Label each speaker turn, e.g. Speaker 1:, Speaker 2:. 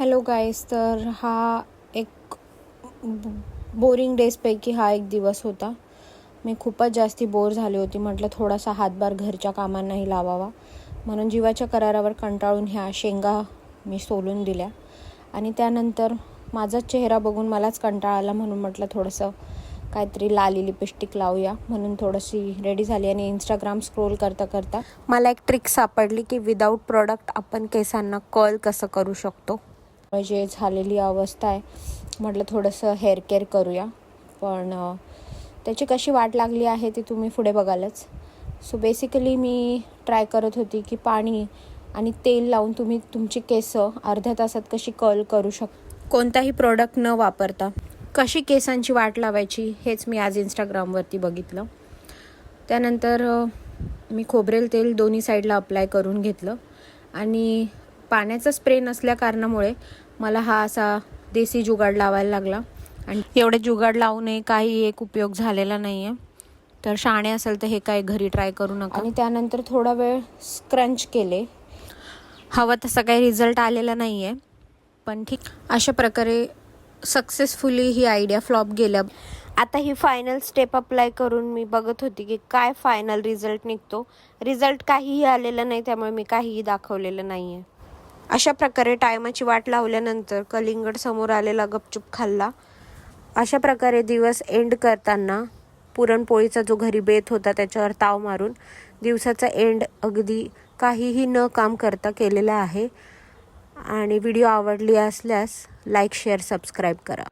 Speaker 1: Hello guys, तर हा एक बोरिंग डेजपैकी हा एक दिवस होता. मी खूपच जास्ती बोर झाली होती. म्हटलं थोडासा हातभार घरच्या कामांनाही लावावा, म्हणून जीवाच्या करारावर कंटाळून ह्या शेंगा मी सोलून दिल्या. आणि त्यानंतर माझाच चेहरा बघून मलाच कंटाळा आला, म्हणून म्हटलं थोडंसं काहीतरी लाली लिपस्टिक लावूया, म्हणून थोडीशी रेडी झाली. आणि इंस्टाग्राम स्क्रोल करता करता मला एक ट्रिक सापडली की विदाऊट प्रोडक्ट आपण केसांना कर्ल कसं करू शकतो. जे झालेली अवस्था आहे, म्हटलं थोडंसं हेअर केअर करूया, पण त्याची कशी वाट लागली आहे ती तुम्ही पुढे बघालच. सो बेसिकली मी ट्राय करत होती की पाणी आणि तेल लावून तुम्ही तुमची केस अर्ध्या तासात कशी कर्ल करू कोणताही प्रोडक्ट न वापरता कशी केसांची वाट लावायची, हेच मी आज इंस्टाग्रामवरती बघितलं. त्यानंतर मी खोबरेल तेल दोन्ही साईडला अप्लाय करून घेतलं आणि पाण्याचा स्प्रे नसल्या कारणामुळे मला हा असा देसी जुगाड लावायला लागला. आणि एवढे जुगाड लावूनही काही एक उपयोग झालेला नाही आहे. तर शहाणे असेल तर हे काय घरी ट्राय करू नका. आणि त्यानंतर थोडा वेळ स्क्रंच केले. हवा तसा काही रिझल्ट आलेला नाही आहे, पण ठीक. अशा प्रकारे सक्सेसफुली ही आयडिया फ्लॉप गेल्या. आता ही फायनल स्टेप अप्लाय करून मी बघत होती की काय फायनल रिझल्ट निघतो. रिझल्ट काहीही आलेला नाही, त्यामुळे मी काहीही दाखवलेलं नाही आहे. अशा प्रकारे टायमाची वाट लावल्यानंतर कलिंगड समोर आलेला गपचूप खाल्ला. अशा प्रकारे दिवस एंड करताना पुरणपोळीचा जो घरी बेत होता त्याच्यावर ताव मारून दिवसाचा एंड अगदी काहीही न काम करता केलेला आहे. आणि व्हिडिओ आवडली असल्यास लाईक, शेअर, सबस्क्राईब करा.